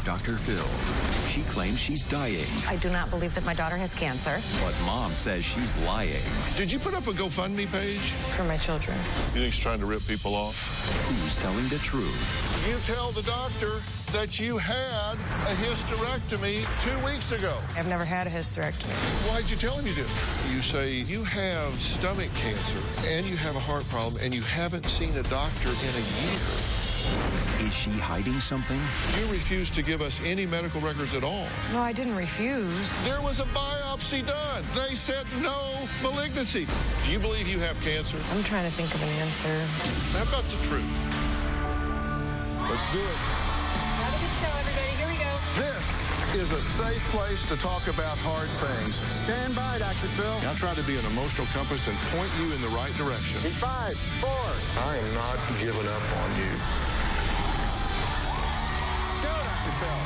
Dr. Phil. She claims she's dying. I do not believe that my daughter has cancer. But Mom says she's lying. Did you put up a GoFundMe page? For my children. You think she's trying to rip people off? Who's telling the truth? You tell the doctor that you had a hysterectomy 2 weeks ago. I've never had a hysterectomy. Why'd you tell him you did? You say you have stomach cancer and you have a heart problem and you haven't seen a doctor in a year. Is she hiding something? You refused to give us any medical records at all. No, I didn't refuse. There was a biopsy done. They said no malignancy. Do you believe you have cancer? I'm trying to think of an answer. How about the truth? Let's do it. Have a good show, everybody. Here we go. This is a safe place to talk about hard things. Stand by, Dr. Phil. I'll try to be an emotional compass and point you in the right direction. In 5, 4. I am not giving up on you. Go, Dr. Phil.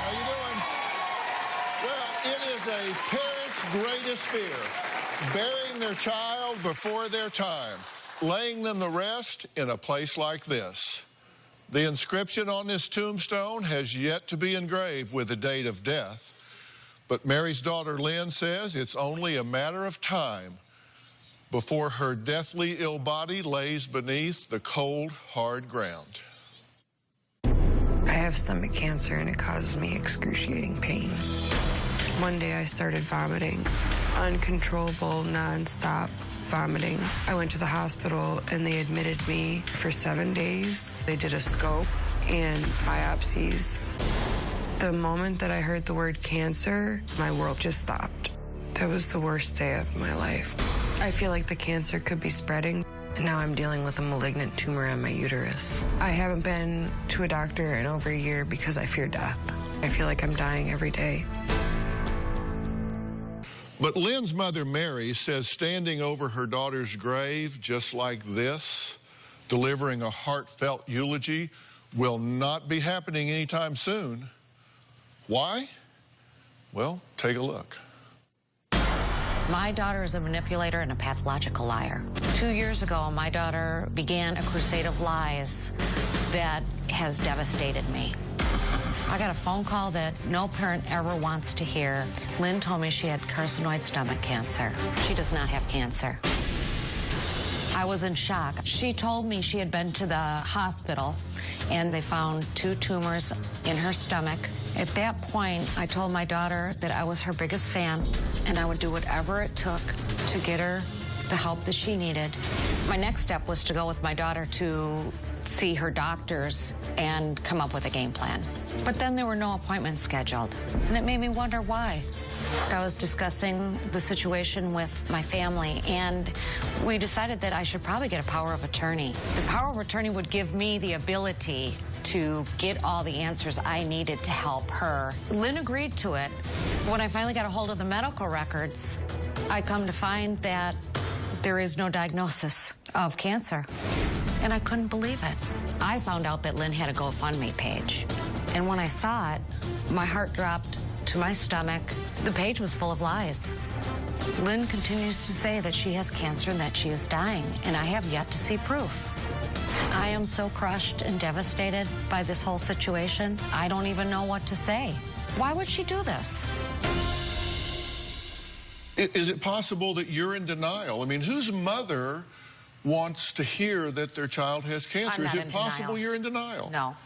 How you doing? Well, it is a parent's greatest fear, burying their child before their time, laying them to rest in a place like this. The inscription on this tombstone has yet to be engraved with the date of death, but Mary's daughter Lynn says it's only a matter of time before her deathly ill body lays beneath the cold, hard ground. I have stomach cancer and it causes me excruciating pain. One day I started vomiting, uncontrollable, nonstop vomiting. I went to the hospital and they admitted me for 7 days. They did a scope and biopsies. The moment that I heard the word cancer, my world just stopped. That was the worst day of my life. I feel like the cancer could be spreading. Now I'm dealing with a malignant tumor on my uterus. I haven't been to a doctor in over a year because I fear death. I feel like I'm dying every day. But Lynn's mother, Mary, says standing over her daughter's grave just like this, delivering a heartfelt eulogy, will not be happening anytime soon. Why? Well, take a look. My daughter is a manipulator and a pathological liar. 2 years ago, my daughter began a crusade of lies that has devastated me. I got a phone call that no parent ever wants to hear. Lynn told me she had carcinoid stomach cancer. She does not have cancer. I was in shock. She told me she had been to the hospital and they found 2 tumors in her stomach. At that point, I told my daughter that I was her biggest fan and I would do whatever it took to get her the help that she needed. My next step was to go with my daughter to see her doctors and come up with a game plan. But then there were no appointments scheduled, and it made me wonder why. I was discussing the situation with my family, and we decided that I should probably get a power of attorney. The power of attorney would give me the ability to get all the answers I needed to help her. Lynn agreed to it. When I finally got a hold of the medical records, I come to find that there is no diagnosis of cancer. And I couldn't believe it. I found out that Lynn had a GoFundMe page. And when I saw it, my heart dropped to my stomach. The page was full of lies. Lynn continues to say that she has cancer and that she is dying, and I have yet to see proof. I am so crushed and devastated by this whole situation. I don't even know what to say. Why would she do this? Is it possible that you're in denial? I mean, whose mother wants to hear that their child has cancer? I'm Is not it in possible denial. you're in denial? No.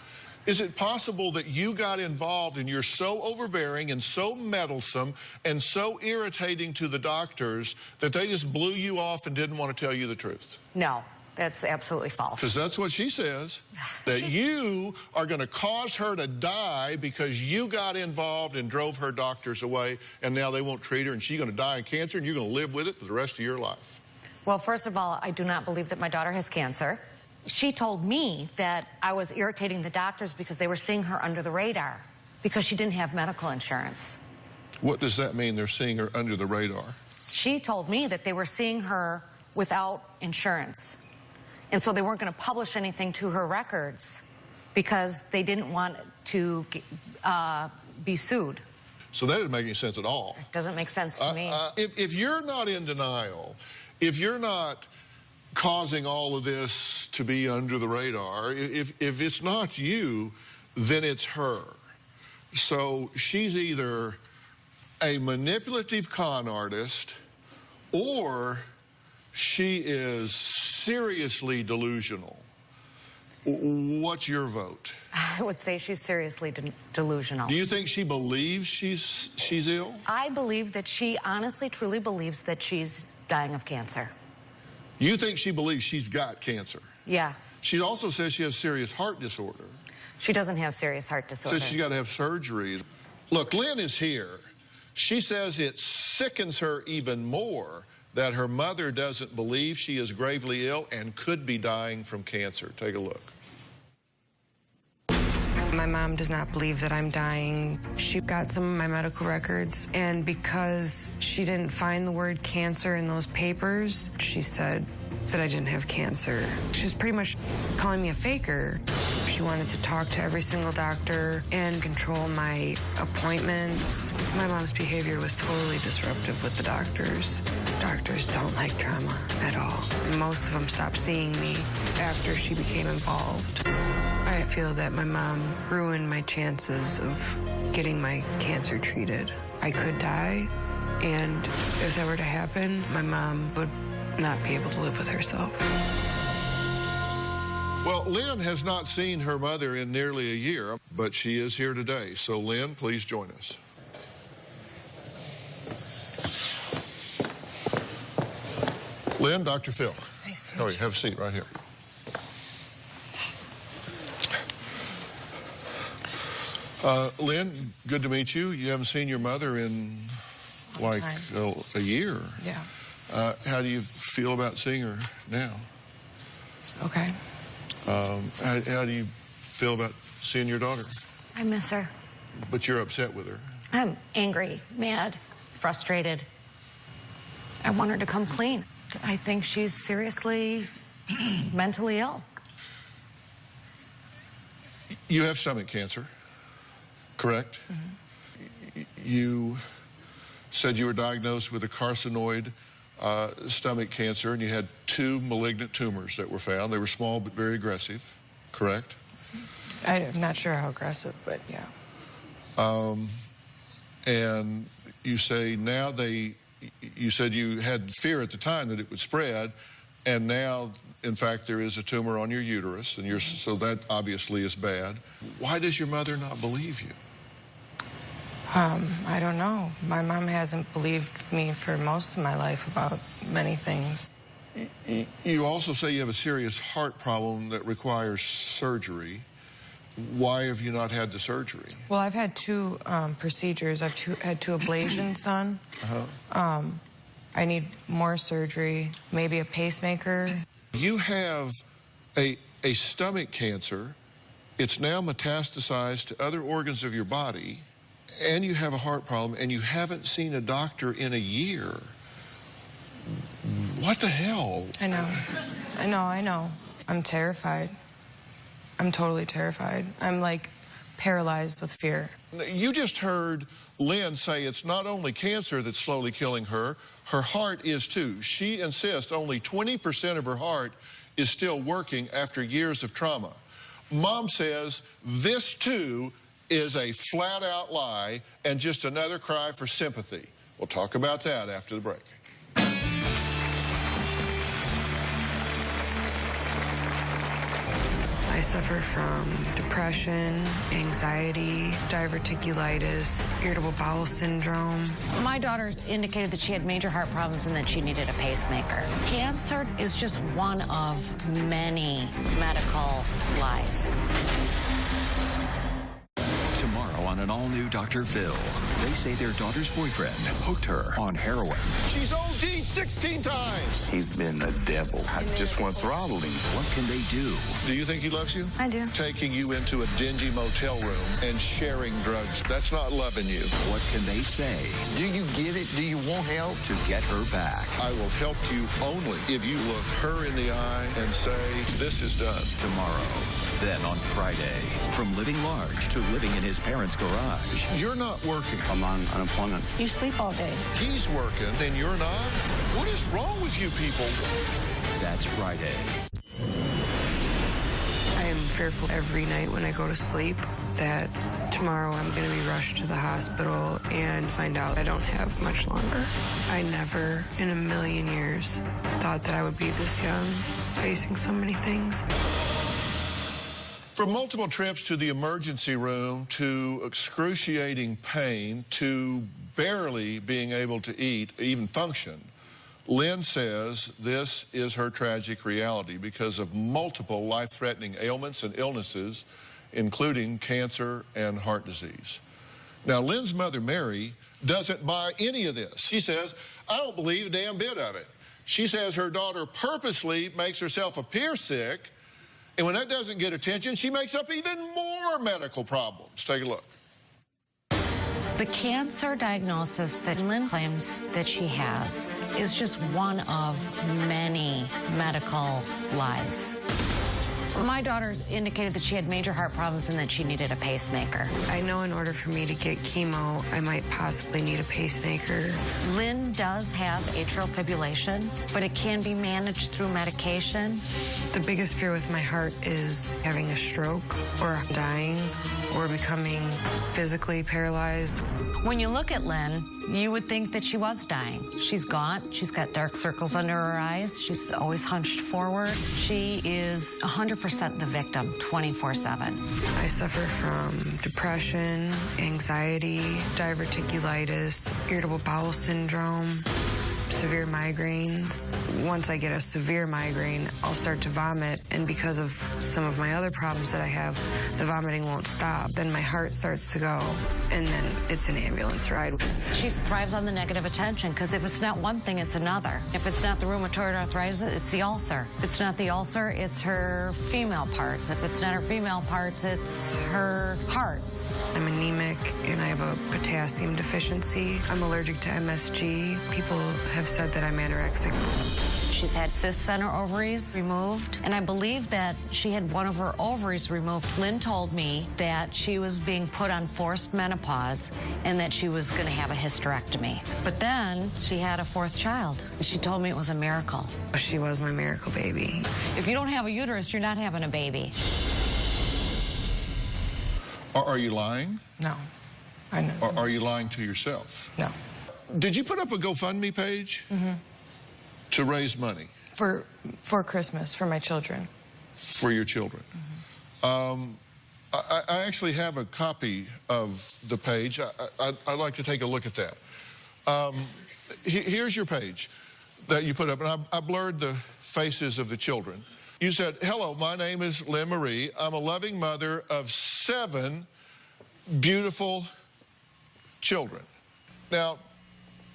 Is it possible that you got involved and you're so overbearing and so meddlesome and so irritating to the doctors that they just blew you off and didn't want to tell you the truth? No, that's absolutely false. Because that's what she says, that you are going to cause her to die because you got involved and drove her doctors away, and now they won't treat her, and she's going to die of cancer, and you're going to live with it for the rest of your life. Well, first of all, I do not believe that my daughter has cancer. She told me that I was irritating the doctors because they were seeing her under the radar because she didn't have medical insurance. What does that mean, they're seeing her under the radar? She told me that they were seeing her without insurance. And so they weren't going to publish anything to her records because they didn't want to be sued. So that doesn't make any sense at all. Doesn't make sense to me. If you're not in denial, if you're not causing all of this to be under the radar, if it's not you, then it's her. So she's either a manipulative con artist or she is seriously delusional. What's your vote? I would say she's seriously delusional. Do you think she believes she's ill? I believe that she honestly, truly believes that she's dying of cancer. You think she believes she's got cancer? Yeah. She also says she has serious heart disorder. She doesn't have serious heart disorder. Says she's got to have surgery. Look, Lynn is here. She says it sickens her even more that her mother doesn't believe she is gravely ill and could be dying from cancer. Take a look. My mom does not believe that I'm dying. She got some of my medical records, and because she didn't find the word cancer in those papers, she said that I didn't have cancer. She was pretty much calling me a faker. She wanted to talk to every single doctor and control my appointments. My mom's behavior was totally disruptive with the doctors. Doctors don't like trauma at all. Most of them stopped seeing me after she became involved. I feel that my mom ruined my chances of getting my cancer treated. I could die, and if that were to happen, my mom would not be able to live with herself. Well, Lynn has not seen her mother in nearly a year, but she is here today. So, Lynn, please join us. Lynn, Dr. Phil. Nice to How are meet you? you. Have a seat right here. Lynn, good to meet you. You haven't seen your mother in like a year. Yeah. How do you feel about seeing her now? Okay. How do you feel about seeing your daughter? I miss her. But you're upset with her. I'm angry, mad, frustrated. I want her to come clean. I think she's seriously mentally ill. You have stomach cancer, correct? Mm-hmm. You said you were diagnosed with a carcinoid stomach cancer, and you had 2 malignant tumors that were found. They were small but very aggressive, correct? I'm not sure how aggressive, but yeah. And you say now you said you had fear at the time that it would spread, and now, in fact, there is a tumor on your uterus, and so that obviously is bad. Why does your mother not believe you? I don't know. My mom hasn't believed me for most of my life about many things. You also say you have a serious heart problem that requires surgery. Why have you not had the surgery? Well, I've had 2 procedures. I've had 2 ablations done. I need more surgery, maybe a pacemaker. You have a stomach cancer. It's now metastasized to other organs of your body, and you have a heart problem, and you haven't seen a doctor in a year. What the hell? I know. I'm terrified. I'm totally terrified. I'm like paralyzed with fear. You just heard Lynn say it's not only cancer that's slowly killing her, her heart is too. She insists only 20% of her heart is still working after years of trauma. Mom says this too is a flat-out lie and just another cry for sympathy. We'll talk about that after the break. I suffer from depression, anxiety, diverticulitis, irritable bowel syndrome. My daughter indicated that she had major heart problems and that she needed a pacemaker. Cancer is just one of many medical lies. Tomorrow on an all-new Dr. Phil, they say their daughter's boyfriend hooked her on heroin. She's OD'd 16 times. He's been a devil. I just want to throttle him. What can they do? Do you think he loves you? I do. Taking you into a dingy motel room and sharing drugs, that's not loving you. What can they say Do you get it? Do you want help? to get her back? I will help you only if you look her in the eye and say, this is done. Tomorrow. Then on Friday, from living large to living in his parents' garage. You're not working. I'm on unemployment. You sleep all day. He's working, and you're not? What is wrong with you people? That's Friday. I am fearful every night when I go to sleep that tomorrow I'm going to be rushed to the hospital and find out I don't have much longer. I never in a million years thought that I would be this young, facing so many things. From multiple trips to the emergency room, to excruciating pain, to barely being able to eat, even function, Lynn says this is her tragic reality because of multiple life-threatening ailments and illnesses, including cancer and heart disease. Now, Lynn's mother, Mary, doesn't buy any of this. She says, I don't believe a damn bit of it. She says her daughter purposely makes herself appear sick, and when that doesn't get attention, she makes up even more medical problems. Take a look. The cancer diagnosis that Lynn claims that she has is just one of many medical lies. My daughter indicated that she had major heart problems and that she needed a pacemaker. I know in order for me to get chemo, I might possibly need a pacemaker. Lynn does have atrial fibrillation, but it can be managed through medication. The biggest fear with my heart is having a stroke or dying or becoming physically paralyzed. When you look at Lynn, you would think that she was dying. She's gaunt. She's got dark circles under her eyes. She's always hunched forward. She is 100% the victim, 24/7. I suffer from depression, anxiety, diverticulitis, irritable bowel syndrome, severe migraines. Once I get a severe migraine, I'll start to vomit, and because of some of my other problems that I have, the vomiting won't stop. Then my heart starts to go, and then it's an ambulance ride. She thrives on the negative attention because if it's not one thing, it's another. If it's not the rheumatoid arthritis, it's the ulcer. If it's not the ulcer, it's her female parts. If it's not her female parts, it's her heart. I'm anemic and I have a potassium deficiency. I'm allergic to MSG. People have said that I'm anorexic. She's had cysts on her ovaries removed, and I believe that she had one of her ovaries removed. Lynn told me that she was being put on forced menopause and that she was going to have a hysterectomy. But then she had a fourth child. She told me it was a miracle. She was my miracle baby. If you don't have a uterus, you're not having a baby. Are you lying? No. I know. Or are you lying to yourself? No. Did you put up a GoFundMe page to raise money? For Christmas, for my children. For your children. I actually have a copy of the page. I'd like to take a look at that. Here's your page that you put up, and I blurred the faces of the children. You said, hello, my name is Lynn Marie. I'm a loving mother of 7 beautiful children. Now,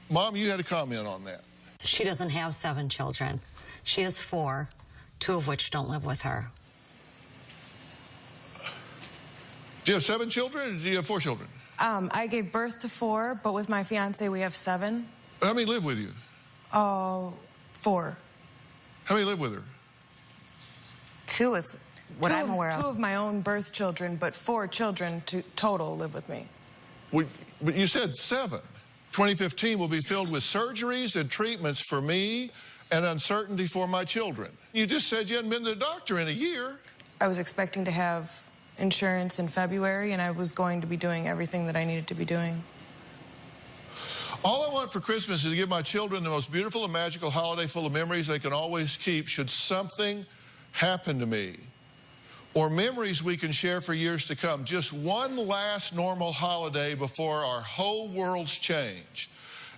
Mom, you had a comment on that. She doesn't have 7 children. She has 4, 2 of which don't live with her. Do you have 7 children, or do you have 4 children? I gave birth to 4, but with my fiance, we have 7. How many live with you? 4. How many live with her? 2 is what I'm aware of. 2 of my own birth children, but 4 children total live with me. But you said 7. 2015 will be filled with surgeries and treatments for me and uncertainty for my children. You just said you hadn't been to the doctor in a year. I was expecting to have insurance in February, and I was going to be doing everything that I needed to be doing. All I want for Christmas is to give my children the most beautiful and magical holiday full of memories they can always keep should something happen to me, or memories we can share for years to come. Just one last normal holiday before our whole world's changed.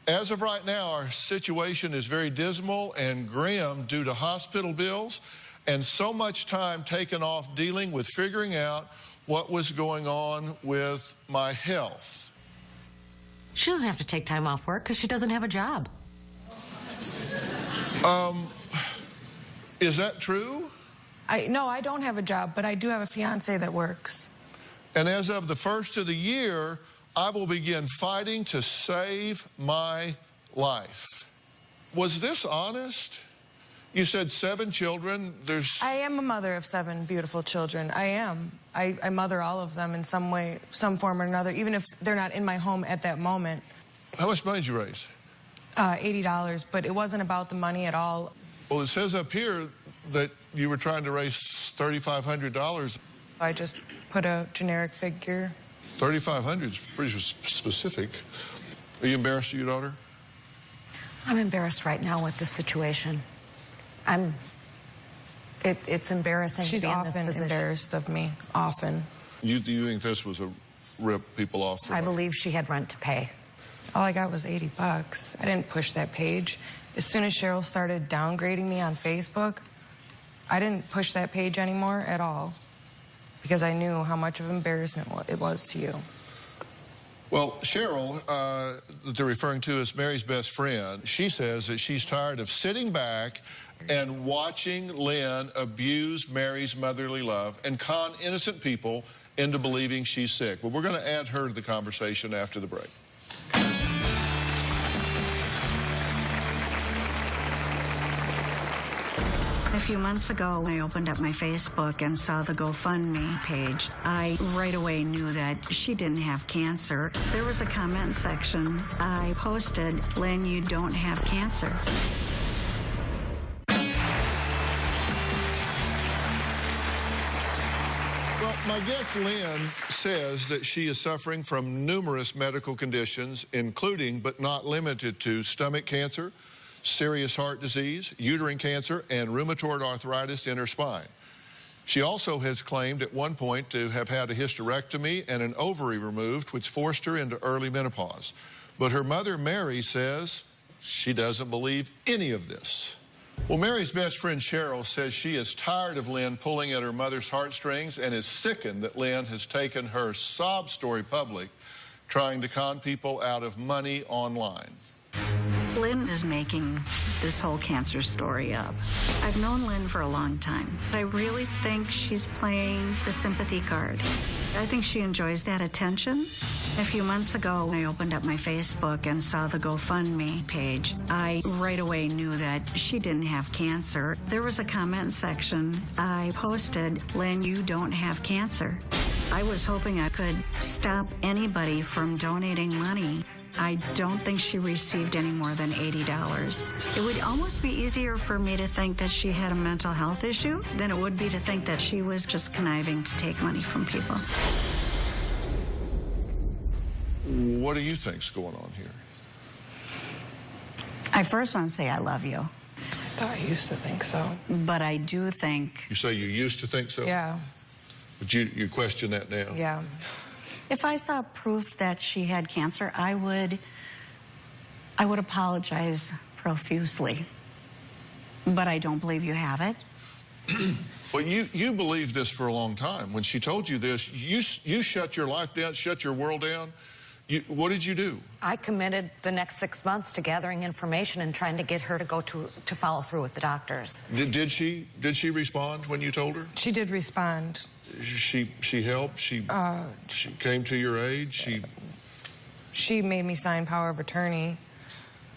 As of right now, our situation is very dismal and grim due to hospital bills and so much time taken off dealing with figuring out what was going on with my health. She doesn't have to take time off work because she doesn't have a job. Is that true? No, I don't have a job, but I do have a fiance that works. And as of the first of the year, I will begin fighting to save my life. Was this honest? You said 7 children. I am a mother of 7 beautiful children. I am. I mother all of them in some way, some form or another, even if they're not in my home at that moment. How much money did you raise? $80, but it wasn't about the money at all. Well, it says up here that you were trying to raise $3,500. I just put a generic figure. $3,500 is pretty specific. Are you embarrassed of your daughter? I'm embarrassed right now with this situation. It's embarrassing She's to be in this often position. embarrassed of me, often. You think this was a rip people off? I believe she had rent to pay. All I got was $80. I didn't push that page. As soon as Cheryl started downgrading me on Facebook, I didn't push that page anymore at all because I knew how much of embarrassment it was to you. Well, Cheryl, that they're referring to as Mary's best friend, she says that she's tired of sitting back and watching Lynn abuse Mary's motherly love and con innocent people into believing she's sick. Well, we're going to add her to the conversation after the break. A few months ago, I opened up my Facebook and saw the GoFundMe page. I right away knew that she didn't have cancer. There was a comment section. I posted, "Lynn, you don't have cancer." Well, my guest Lynn says that she is suffering from numerous medical conditions, including but not limited to stomach cancer, serious heart disease, uterine cancer, and rheumatoid arthritis in her spine. She also has claimed at one point to have had a hysterectomy and an ovary removed, which forced her into early menopause. But her mother, Mary, says she doesn't believe any of this. Well, Mary's best friend, Cheryl, says she is tired of Lynn pulling at her mother's heartstrings and is sickened that Lynn has taken her sob story public, trying to con people out of money online. Lynn is making this whole cancer story up. I've known Lynn for a long time. I really think she's playing the sympathy card. I think she enjoys that attention. A few months ago, I opened up my Facebook and saw the GoFundMe page. I right away knew that she didn't have cancer. There was a comment section. I posted, "Lynn, you don't have cancer." I was hoping I could stop anybody from donating money. I don't think she received any more than $80. It would almost be easier for me to think that she had a mental health issue than it would be to think that she was just conniving to take money from people. What do you think's going on here? I first want to say I love you. I thought I used to think so. But I do think... You say you used to think so? Yeah. But you question that now? Yeah. If I saw proof that she had cancer, I would apologize profusely. But I don't believe you have it. Well, you believed this for a long time. When she told you this, you shut your life down, shut your world down. What did you do? I committed the next 6 months to gathering information and trying to get her to go to follow through with the doctors. Did she respond when you told her? She did respond. She helped? She came to your aid? She made me sign power of attorney.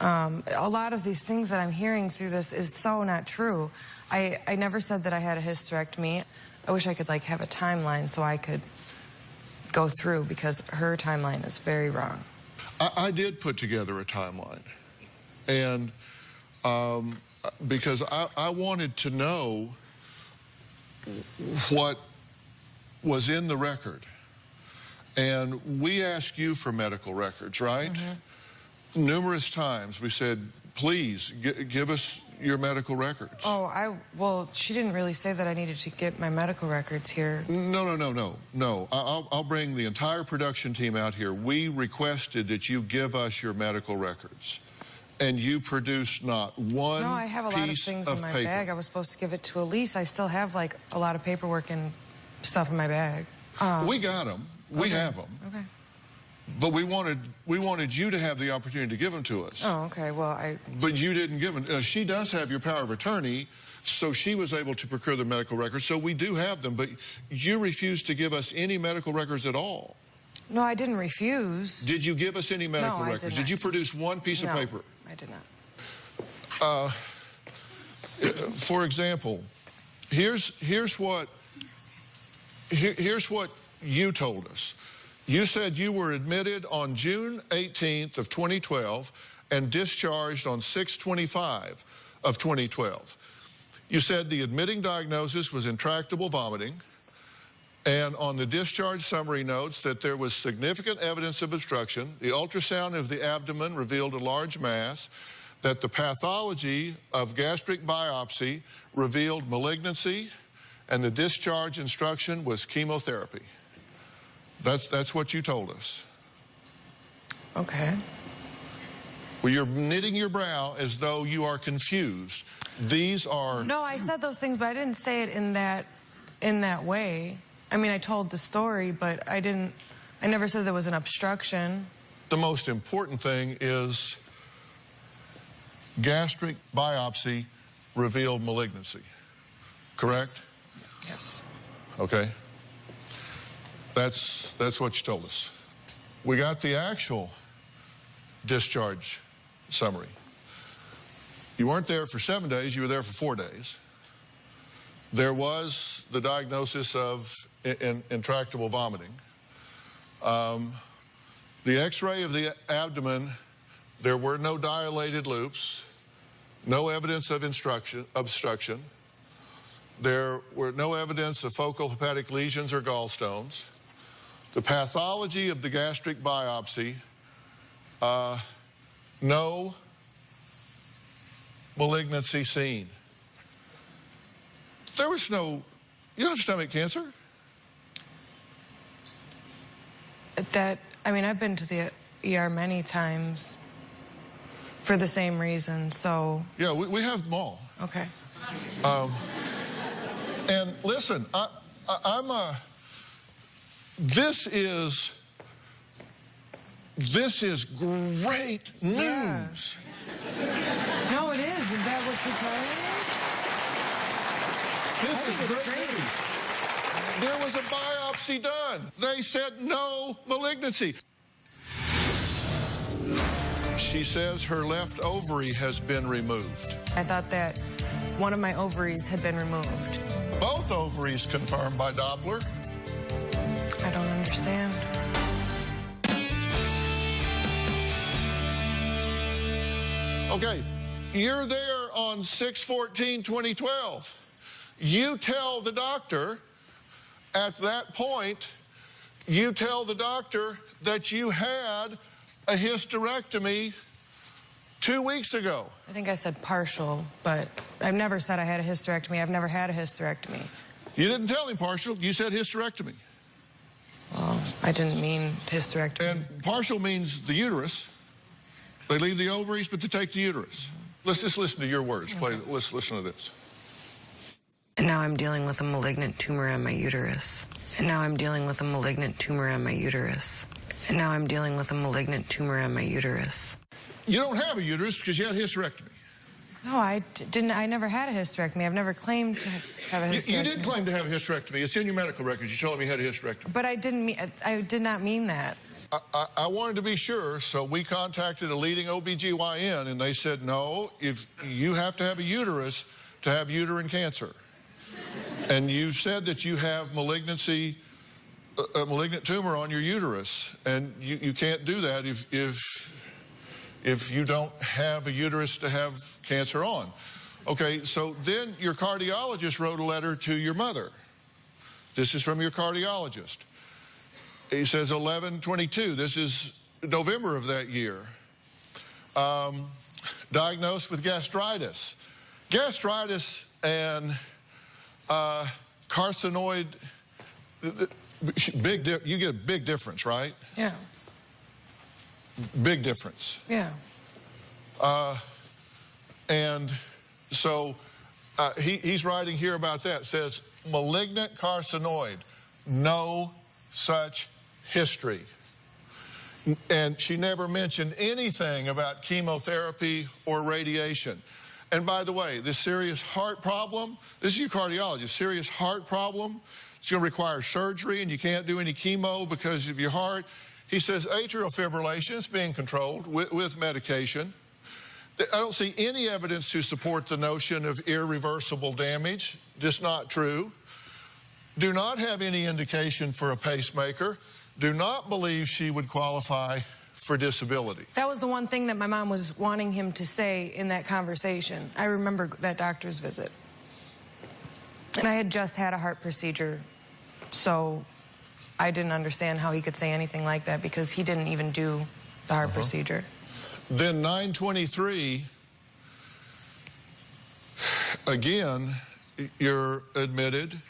A lot of these things that I'm hearing through this is so not true. I never said that I had a hysterectomy. I wish I could like have a timeline so I could go through, because her timeline is very wrong. I did put together a timeline, and because I wanted to know what was in the record. And we asked you for medical records, right? Mm-hmm. Numerous times we said, please give us your medical records. Oh, well, she didn't really say that I needed to get my medical records here. No. I'll bring the entire production team out here. We requested that you give us your medical records. And you produced not one piece of paper. No, I have a lot of things in my bag. I was supposed to give it to Elise. I still have, like, a lot of paperwork and stuff in my bag. We got them. We have them. Okay. But we wanted you to have the opportunity to give them to us. Oh, okay. Well, But you didn't give them. She does have your power of attorney, so she was able to procure the medical records. So we do have them, but you refused to give us any medical records at all. No, I didn't refuse. Did you give us any medical records? I did not. Did you produce one piece of paper? I did not. For example, here's what you told us. You said you were admitted on June 18th of 2012 and discharged on 6/25 of 2012. You said the admitting diagnosis was intractable vomiting, and on the discharge summary notes that there was significant evidence of obstruction. The ultrasound of the abdomen revealed a large mass, that the pathology of gastric biopsy revealed malignancy, and the discharge instruction was chemotherapy. That's what you told us. Okay. Well, you're knitting your brow as though you are confused. These are... No, I said those things, but I didn't say it in that way. I mean, I told the story, but I never said there was an obstruction. The most important thing is gastric biopsy revealed malignancy, correct? Yes. Okay. That's what you told us. We got the actual discharge summary. You weren't there for 7 days, you were there for 4 days. There was the diagnosis of intractable vomiting. The x-ray of the abdomen, there were no dilated loops, no evidence of obstruction. There were no evidence of focal hepatic lesions or gallstones. The pathology of the gastric biopsy, no malignancy seen. There was no, you don't have stomach cancer? I mean, I've been to the ER many times for the same reason, so... Yeah, we have them all. Okay. And listen, this is great news. Yeah. No, it is. Is that what you're telling me? This is great news. There was a biopsy done. They said no malignancy. She says her left ovary has been removed. I thought that one of my ovaries had been removed. Both ovaries confirmed by Doppler. I don't understand. Okay, you're there on 6/14/2012. You tell the doctor, at that point, you tell the doctor that you had a hysterectomy 2 weeks ago. I think I said partial, but I've never said I had a hysterectomy. I've never had a hysterectomy. You didn't tell him partial, you said hysterectomy. Well, I didn't mean hysterectomy. And partial means the uterus. They leave the ovaries, but they take the uterus. Let's just listen to your words. Let's listen to this. And now I'm dealing with a malignant tumor on my uterus. And now I'm dealing with a malignant tumor on my uterus. And now I'm dealing with a malignant tumor on my uterus. You don't have a uterus because you had a hysterectomy. No, I didn't. I never had a hysterectomy. I've never claimed to have a hysterectomy. You did claim to have a hysterectomy. It's in your medical records. You told me you had a hysterectomy. But I did not mean that. I wanted to be sure, so we contacted a leading OBGYN, and they said, no, if you have to have a uterus to have uterine cancer. And you said that you have malignancy, a malignant tumor on your uterus, and you can't do that if you don't have a uterus to have cancer on. Okay, so then your cardiologist wrote a letter to your mother. This is from your cardiologist. He says 11/22. This is November of that year. Diagnosed with gastritis. Gastritis and carcinoid, you get a big difference, right? Yeah. Big difference. Yeah. And so he's writing here about that. It says, malignant carcinoid, no such history. And she never mentioned anything about chemotherapy or radiation. And by the way, this serious heart problem, this is your cardiologist, serious heart problem, it's going to require surgery and you can't do any chemo because of your heart. He says atrial fibrillation is being controlled with medication. I don't see any evidence to support the notion of irreversible damage. Just not true. Do not have any indication for a pacemaker. Do not believe she would qualify for disability. That was the one thing that my mom was wanting him to say in that conversation. I remember that doctor's visit. And I had just had a heart procedure, so I didn't understand how he could say anything like that because he didn't even do the heart procedure. Then 923, again, you're admitted.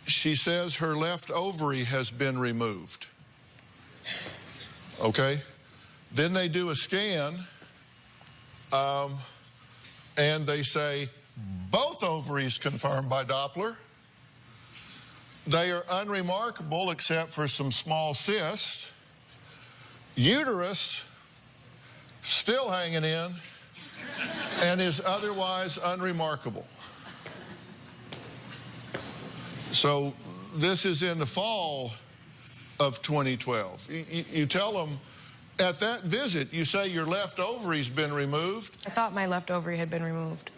She says her left ovary has been removed. Okay? Then they do a scan, and they say both ovaries confirmed by Doppler. They are unremarkable except for some small cysts. Uterus still hanging in and is otherwise unremarkable. So this is in the fall of 2012. You tell them at that visit, you say your left ovary's been removed. I thought my left ovary had been removed.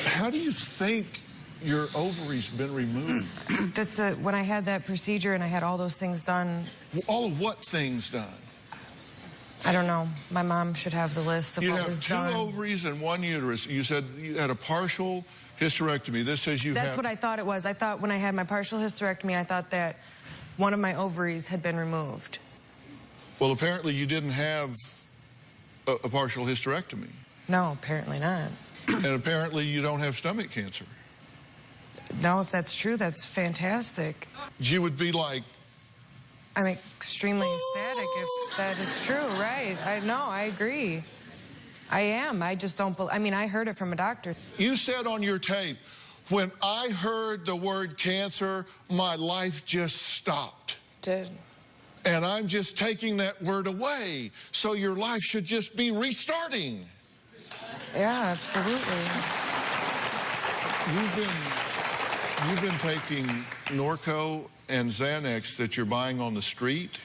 How do you think your ovary's been removed? That's when I had that procedure and I had all those things done. All of what things done? I don't know. My mom should have the list of what was done. You have 2 ovaries and 1 uterus. You said you had a partial hysterectomy. This says you have... That's what I thought it was. I thought when I had my partial hysterectomy, I thought that one of my ovaries had been removed. Well, apparently you didn't have a partial hysterectomy. No, apparently not. And apparently you don't have stomach cancer. No, if that's true, that's fantastic. You would be like... I'm extremely ecstatic if that is true, right? I agree. I am. I just don't believe... I mean, I heard it from a doctor. You said on your tape, when I heard the word cancer, my life just stopped. Did. And I'm just taking that word away, so your life should just be restarting. Yeah, absolutely. You've been taking Norco and Xanax that you're buying on the street.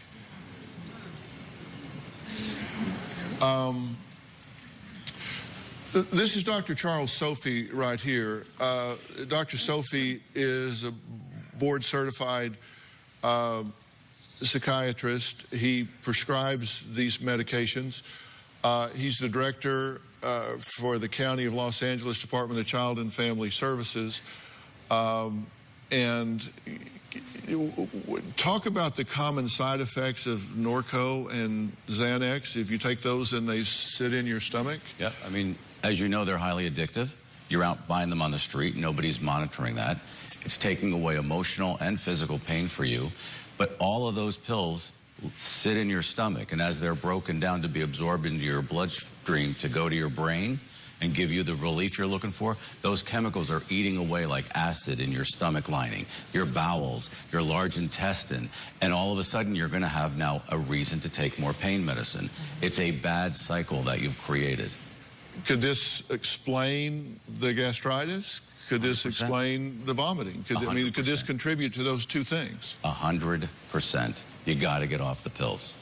This is Dr. Charles Sophie right here. Dr. Sophie is a board-certified psychiatrist. He prescribes these medications. He's the director for the County of Los Angeles Department of Child and Family Services. And talk about the common side effects of Norco and Xanax. If you take those and they sit in your stomach. Yeah, I mean, as you know, they're highly addictive. You're out buying them on the street. Nobody's monitoring that. It's taking away emotional and physical pain for you. But all of those pills sit in your stomach, and as they're broken down to be absorbed into your bloodstream to go to your brain and give you the relief you're looking for, those chemicals are eating away like acid in your stomach lining, your bowels, your large intestine, and all of a sudden you're going to have now a reason to take more pain medicine. It's a bad cycle that you've created. Could this explain the gastritis? Could this 100%. Explain the vomiting? Could this contribute to those 2 things? 100%. You got to get off the pills.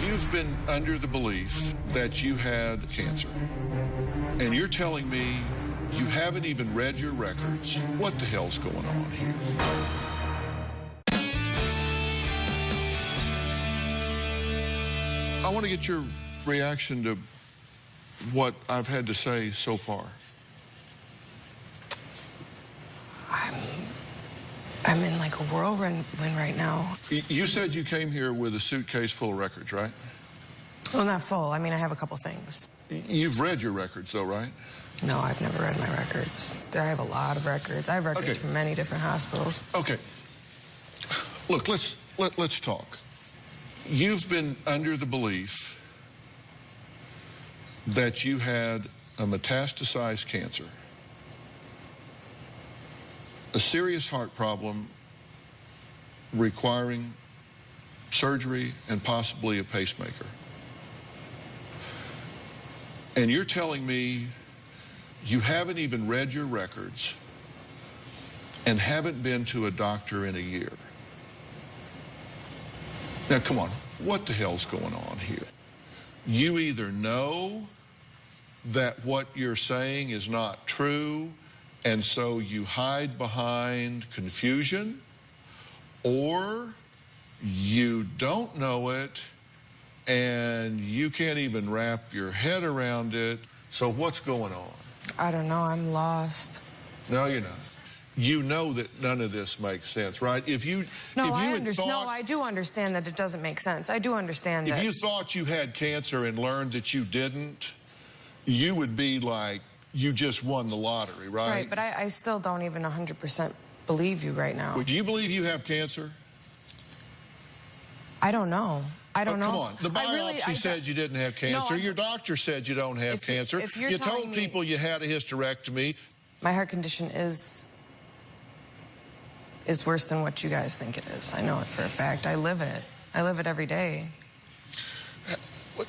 You've been under the belief that you had cancer, and you're telling me you haven't even read your records. What the hell's going on here? I want to get your reaction to what I've had to say so far. I'm in like a whirlwind right now. You said you came here with a suitcase full of records, right? Well, not full. I mean, I have a couple things. You've read your records, though, right? No, I've never read my records. I have a lot of records. I have records from many different hospitals. Okay. Look, let's talk. You've been under the belief that you had a metastasized cancer, a serious heart problem requiring surgery and possibly a pacemaker. And you're telling me you haven't even read your records and haven't been to a doctor in a year. Now, come on, what the hell's going on here? You either know that what you're saying is not true, and so you hide behind confusion, or you don't know it, and you can't even wrap your head around it. So what's going on? I don't know. I'm lost. No, you're not. You know that none of this makes sense, right? No, I do understand that it doesn't make sense. I do understand that. If you thought you had cancer and learned that you didn't, you would be like, you just won the lottery, right? Right, but I still don't even 100% believe you right now. Do you believe you have cancer? I don't know. I don't know. Come on. The biopsy said you didn't have cancer. No, your doctor said you don't have cancer. If you're you telling told me people you had a hysterectomy. My heart condition is worse than what you guys think it is. I know it for a fact. I live it. I live it every day.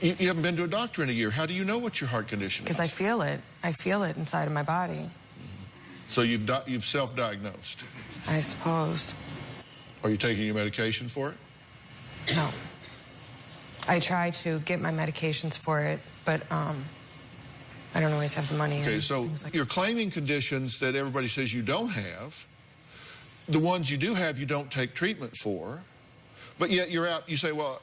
You haven't been to a doctor in a year. How do you know what your heart condition is? Because I feel it. I feel it inside of my body. So you've self-diagnosed? I suppose. Are you taking your medication for it? No. I try to get my medications for it, but I don't always have the money. Okay, so you're claiming conditions that everybody says you don't have. The ones you do have, you don't take treatment for. But yet you're out, you say, well,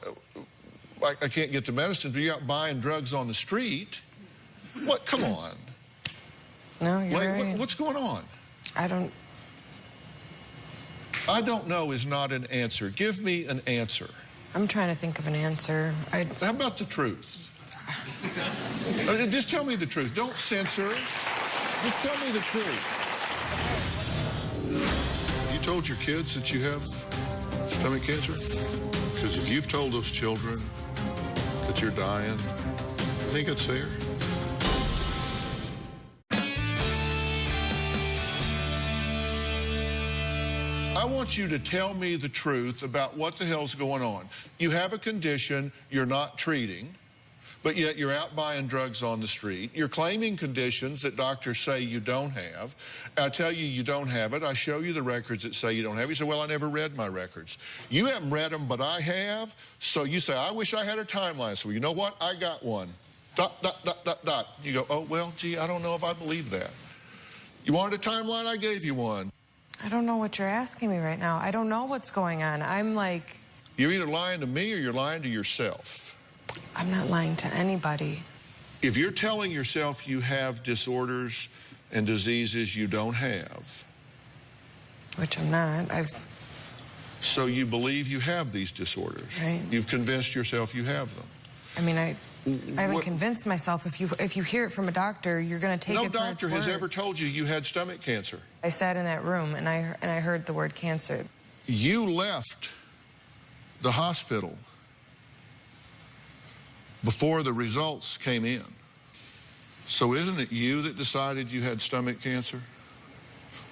I can't get the medicine, but you're out buying drugs on the street. What? Come on. No, you're right. What's going on? I don't know is not an answer. Give me an answer. I'm trying to think of an answer. How about the truth? Just tell me the truth. Don't censor. Just tell me the truth. You told your kids that you have stomach cancer? Because if you've told those children that you're dying, I think it's fair. I want you to tell me the truth about what the hell's going on. You have a condition you're not treating, but yet you're out buying drugs on the street. You're claiming conditions that doctors say you don't have. I tell you you don't have it. I show you the records that say you don't have it. You say, well, I never read my records. You haven't read them, but I have. So you say, I wish I had a timeline. So you know what? I got one. ... You go, oh, well, gee, I don't know if I believe that. You wanted a timeline? I gave you one. I don't know what you're asking me right now. I don't know what's going on. I'm like... You're either lying to me or you're lying to yourself. I'm not lying to anybody. If you're telling yourself you have disorders and diseases you don't have... Which I'm not. So you believe you have these disorders. Right. You've convinced yourself you have them. I mean, I haven't convinced myself. If you hear it from a doctor, you're going to take it for its word. No doctor has ever told you you had stomach cancer. I sat in that room and I heard the word cancer. You left the hospital before the results came in. So isn't it you that decided you had stomach cancer?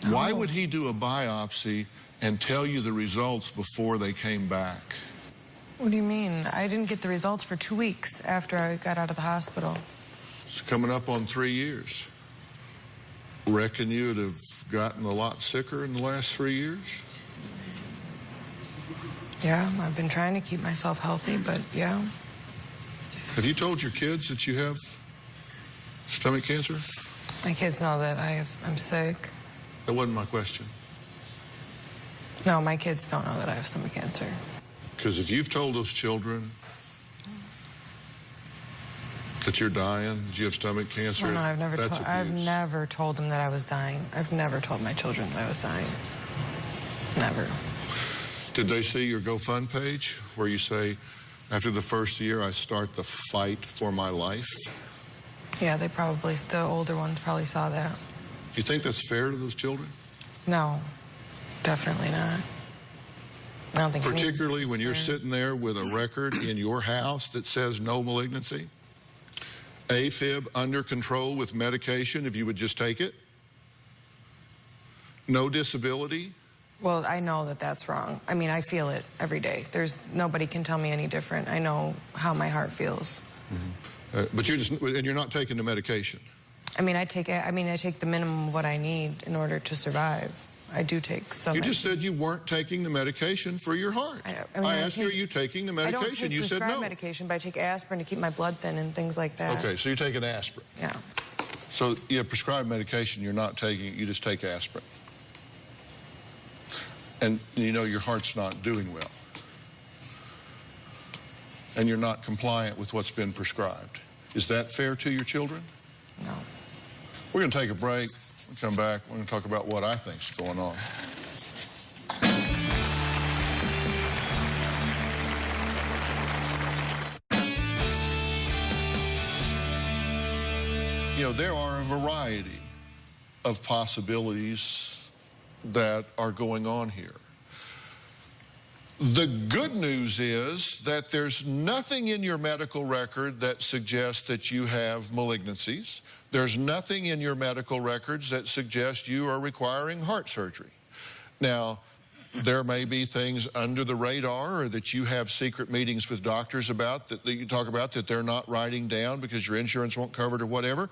No. Why would he do a biopsy and tell you the results before they came back? What do you mean? I didn't get the results for 2 weeks after I got out of the hospital. It's coming up on 3 years. Reckon you'd have gotten a lot sicker in the last 3 years? Yeah, I've been trying to keep myself healthy, but yeah. Have you told your kids that you have stomach cancer? My kids know that I'm sick. That wasn't my question. No, my kids don't know that I have stomach cancer. Because if you've told those children that you're dying, that you have stomach cancer, no, I've never told them that I was dying. I've never told my children that I was dying. Never. Did they see your GoFund page where you say, after the first year, I start the fight for my life? Yeah, the older ones probably saw that. Do you think that's fair to those children? No, definitely not. I don't think particularly when you're sitting there with a record in your house that says no malignancy, AFib under control with medication if you would just take it, no disability. Well, I know that that's wrong. I mean, I feel it every day. Nobody can tell me any different. I know how my heart feels. Mm-hmm. But you're not taking the medication. I mean, I take the minimum of what I need in order to survive. I do take some. You just said you weren't taking the medication for your heart. I asked you, are you taking the medication? I don't take you said no. medication, but I take aspirin to keep my blood thin and things like that. Okay, so you take an aspirin. Yeah. So you have prescribed medication, you're not taking it, you just take aspirin. And you know your heart's not doing well. And you're not compliant with what's been prescribed. Is that fair to your children? No. We're going to take a break. We'll come back. We're going to talk about what I think's going on. You know, there are a variety of possibilities that are going on here. The good news is that there's nothing in your medical record that suggests that you have malignancies. There's nothing in your medical records that suggests you are requiring heart surgery. Now, there may be things under the radar or that you have secret meetings with doctors about that you talk about that they're not writing down because your insurance won't cover it or whatever.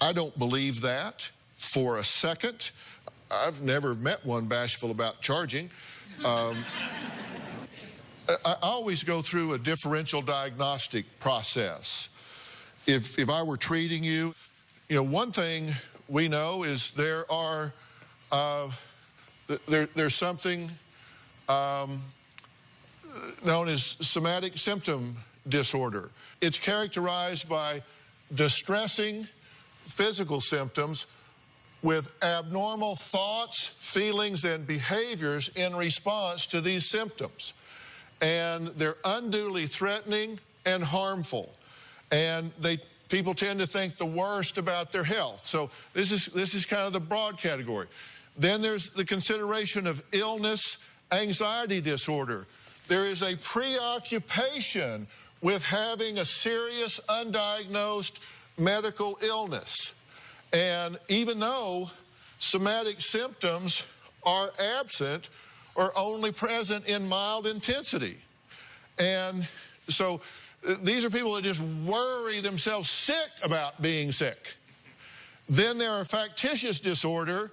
I don't believe that for a second. I've never met one bashful about charging. I always go through a differential diagnostic process. If I were treating you, you know, one thing we know is there's something known as somatic symptom disorder. It's characterized by distressing physical symptoms with abnormal thoughts, feelings, and behaviors in response to these symptoms. And they're unduly threatening and harmful. And people tend to think the worst about their health. So this is kind of the broad category. Then there's the consideration of illness, anxiety disorder. There is a preoccupation with having a serious, undiagnosed medical illness. And even though somatic symptoms are absent or only present in mild intensity. And so these are people that just worry themselves sick about being sick. Then there are factitious disorder.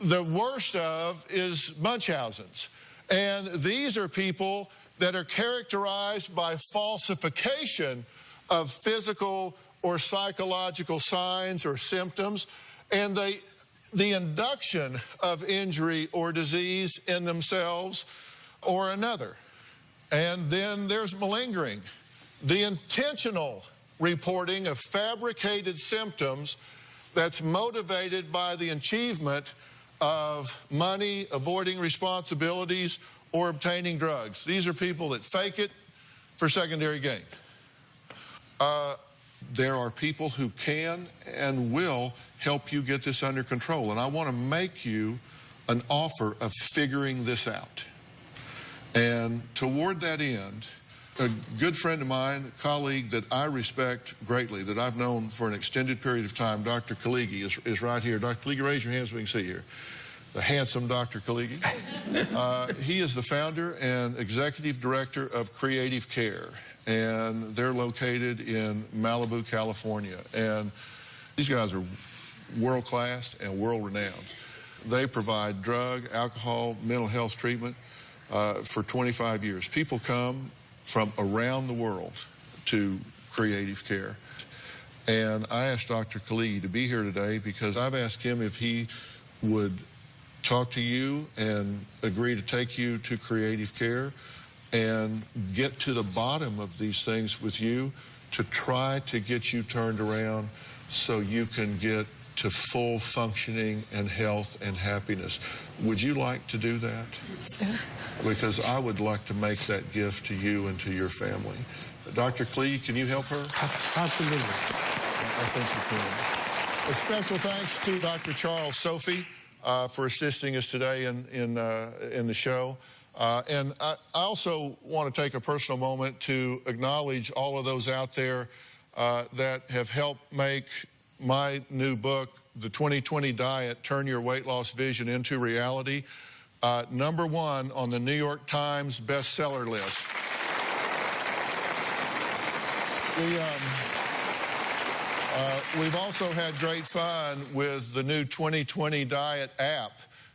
The worst of is Munchausen's. And these are people that are characterized by falsification of physical or psychological signs or symptoms, and the induction of injury or disease in themselves or another. And then there's malingering, the intentional reporting of fabricated symptoms that's motivated by the achievement of money, avoiding responsibilities, or obtaining drugs. These are people that fake it for secondary gain. There are people who can and will help you get this under control. And I want to make you an offer of figuring this out. And toward that end, a good friend of mine, a colleague that I respect greatly, that I've known for an extended period of time, Dr. Kaligi, is right here. Dr. Kaligi, raise your hands so we can see you here. The handsome Dr. Kaligi. He is the founder and executive director of Creative Care. And they're located in Malibu, California. And these guys are world-class and world-renowned. They provide drug, alcohol, mental health treatment for 25 years. People come from around the world to Creative Care. And I asked Dr. Kaligi to be here today because I've asked him if he would talk to you and agree to take you to Creative Care and get to the bottom of these things with you to try to get you turned around so you can get to full functioning and health and happiness. Would you like to do that? Yes. Because I would like to make that gift to you and to your family. Dr. Klee, can you help her? Absolutely. I think you can. A special thanks to Dr. Charles Sophie for assisting us today in the show. And I also want to take a personal moment to acknowledge all of those out there that have helped make my new book, The 2020 Diet, Turn Your Weight Loss Vision into Reality, #1 on the New York Times bestseller list. We've also had great fun with the new 2020 Diet app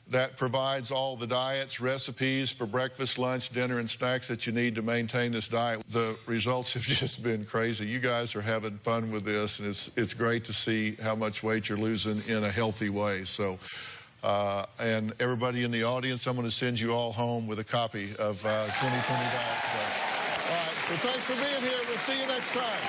that provides all the diets, recipes for breakfast, lunch, dinner, and snacks that you need to maintain this diet. The results have just been crazy. You guys are having fun with this, and it's great to see how much weight you're losing in a healthy way. So, and everybody in the audience, I'm going to send you all home with a copy of 2020 Diet Stuff. All right, so thanks for being here. We'll see you next time.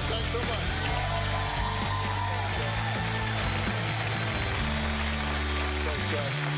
Thanks so much. Thanks, guys.